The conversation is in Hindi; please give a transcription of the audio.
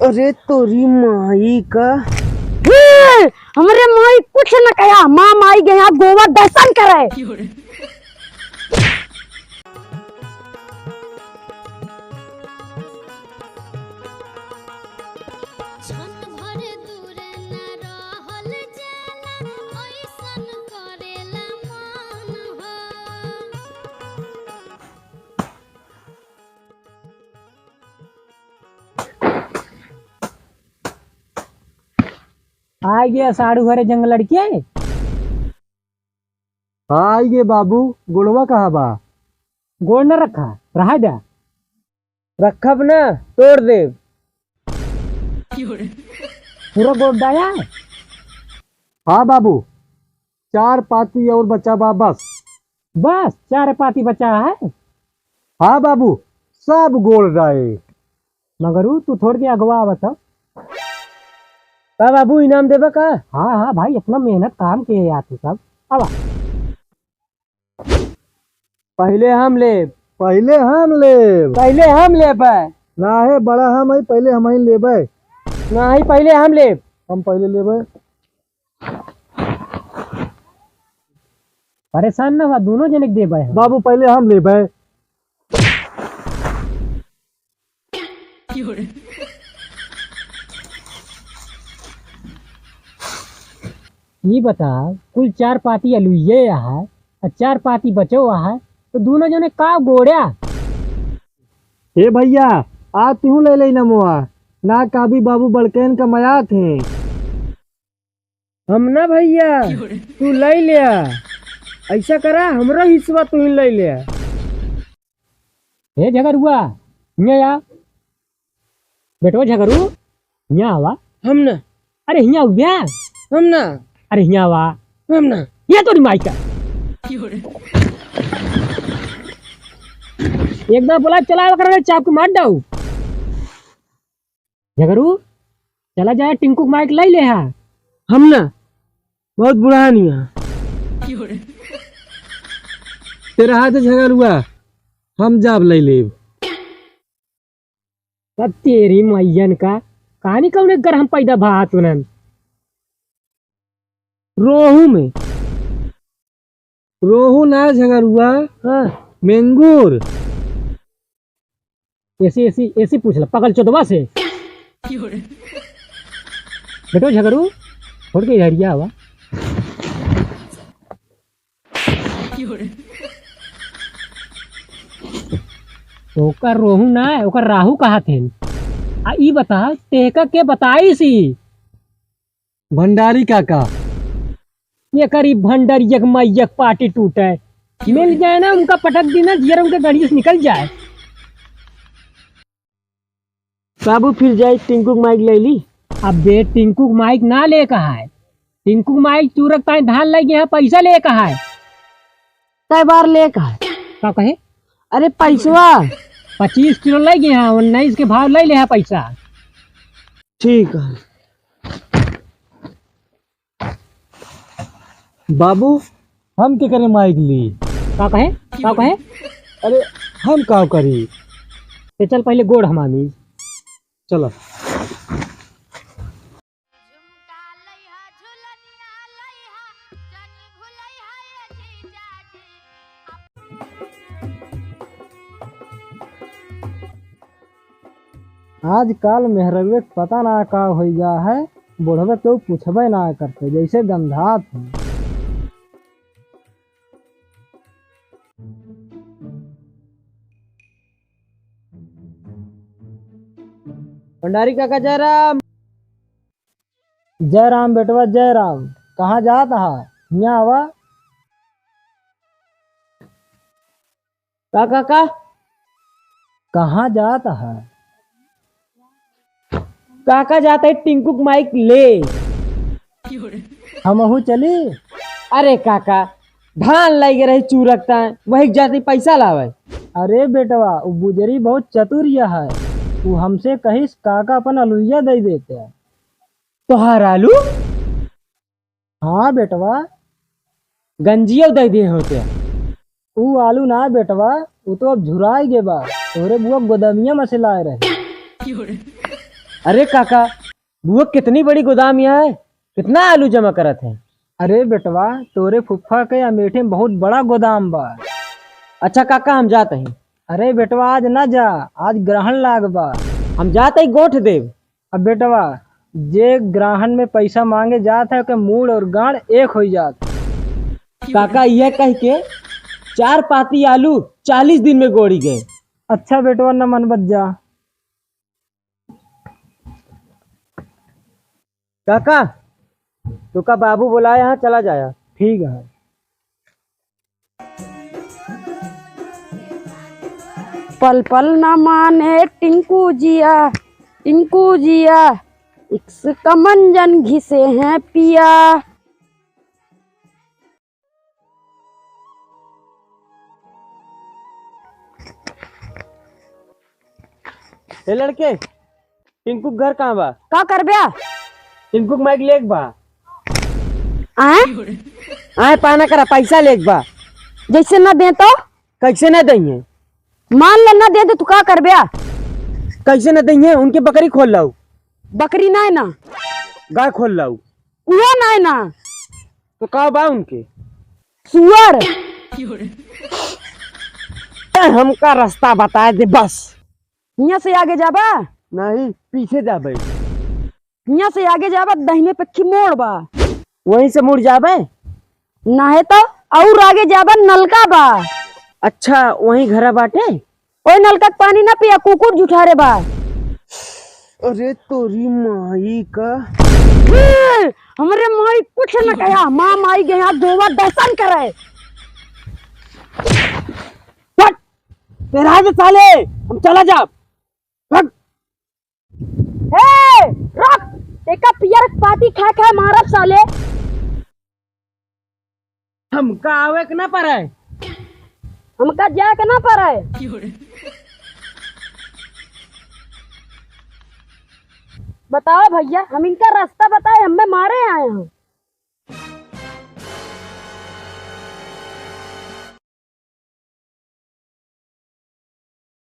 अरे तोरी माई का हमरे माई कुछ न कया। माँ माई गया गोवा दर्शन करे। आ गया साड़ू घरे जंग लड़की है। आई गे बाबू, गोड़वा कहाँ बा? गोड़ न रखा रहा जा रखब ना तोड़ दे। पूरा गोड़ डाया है। हाँ बाबू, 4 पाती और बचा बा बस। बस 4 पाती बचा है। हाँ बाबू, सब गोड़ डाए। मगर तू थोड़ के अगवा बता। का बाबू इनाम देबा का? हाँ हाँ भाई, इतना मेहनत काम किए यार तू सब। अब पहले हम ले ना है बड़ा हम है, पहले हम ही लेबे ना ही पहले हम ले। हम पहले लेबे। परेशान ना हुआ, दोनों जने दे भाई। बाबू पहले हम लेबे। ये बता, कुल 4 पाती अलुए है और 4 पाती बचो है, तो दोनों जने का गोड़या। हे भैया, आज तू ले ले नमुआ ना काबी बाबू बड़केन का मया थे। हम ना भैया, तू ले लिया। ऐसा करा, हमरा हिस्सा तू ले लिया। हे झगरुआ, हिया आ बेटवा। झगरू हिया आवा। हम ना। अरे हिया उब्या। हम ना। अरे हिया आवा। हम ना। ये तो नहीं माइका। एक बार बोला चला कर चाप को मार डाऊ। झगरू चला जाए, टिंकू माइक ले ले। हा हम ना, बहुत बुरा नहीं है तेरा हाथ झगड़ हुआ। हम जाब ले ले। तब तेरी मैयन का कहानी कौन कर हम पैदा भात उनन। रोहू में रोहू ना झगड़ हुआ। हाँ, मेंगूर। ऐसी पूछ ला पगल चोदवा से। बेटो झगड़ू छोड़ के इधर आवा। ओकर रोहू ना है, ओकर राहू कहा थे। आ ई बता, तेका के बताई सी भंडारी काका। ये करीब भंडर यक मैयक पार्टी टूटे मिल जाए ना, उनका पटक देना, जियर उनके गाड़ी से निकल जाए। बाबू फिर जाए टिंकू माइक ले ली। अब बे टिंकू माइक ना ले कहा है। टिंकू माइक चूरक ताई धान लगे हैं, पैसा ले कहा है। कई बार ले कहा का कहे? अरे पैसवा 25 किलो ले गए हैं, 19 के भाव ले ले है पैसा। ठीक है बाबू, हम क्या करें माइक ली? का कहे? का कहे? अरे हम का करी? ते चल पहले गोड़ हमामी। चलो। आजकल मेहरवे पता ना का हो गया है, बुढ़वे तो पूछबे ना करते, जैसे गंधा थे। भंडारी काका जय राम। जय राम बेटवा जय राम। कहाँ जाता है? यहाँ आवा। काका कहाँ जाता है? काका जाता है टिंकू माइक ले। हमहू चली। अरे काका धान लगे रहे चूरकता है, वही जाती पैसा लावे। अरे बेटवा, वो बुजरी बहुत चतुर्य है, वो हमसे कहिस काका अपन अलुइया दे देते हैं। तोहार आलू? हाँ बेटवा, गंजिया दे दिए होते। वो आलू ना बेटवा, वो तो अब झुराई गे बा। तोरे बुआ गोदामिया में से लाए रहे। अरे काका, बुआ कितनी बड़ी गोदाम यहाँ है, कितना आलू जमा करत है। अरे बेटवा, तोरे फुफ्फा के अमेठी में बहुत बड़ा गोदाम बा। अच्छा काका, हम जाते हैं। अरे बेटवा आज ना जा, आज ग्रहण लाग बा। हम जाते ही गोठ देव। अब बेटवा, जे ग्रहण में पैसा मांगे जात है के मूड और गांड एक हो जात। काका यह कह के 4 पाती आलू 40 दिन में गोड़ी गए। अच्छा बेटवा, न मन बच जा। काका, तो का बाबू बुलाया यहाँ, चला जाया। ठीक है। पल पल न माने टिंकू जिया, टिंकू जिया, इश्क का मंजन घिसे हैं पिया। हे लड़के, टिंकू के घर कहाँ बा? का कर ब्या? टिंकू के मैग लेक बा। आए आए पाना करा, पैसा लेक बा। जैसे न दे तो कैसे न दइए? मान ले न दे तू का कर ब्या? कैसे न दइए? उनके बकरी खोल लाऊ, बकरी ना है ना, गाय खोल लाऊ। वो ना है ना, तो का बा उनके? सुअर। हमका रास्ता बता दे बस। यहाँ से आगे जाबा, नहीं, पीछे जाबे। यहाँ से आगे जाबा, दाहिने पे की मोड़ बा, वहीं से मुड़ जाबे। ना है तो और आगे जाबा, नलका बा। अच्छा, वहीं घरा बाटे। ओए नलका के पानी ना पिया, कुकुर जुठारे बा। अरे तोरी माई का। हमरे माई कुछ न कहा, माँ माई गया दोवा दर्शन करे। तेरा साले, हम चला जा। भाग। हे रुक, तेका पियर पाती खा खा मारब साले। हमका आवे के ना पड़े। हमका जाए के ना पड़े। बताओ भैया, हम इनका रास्ता बताए, हमें मारे आए हैं।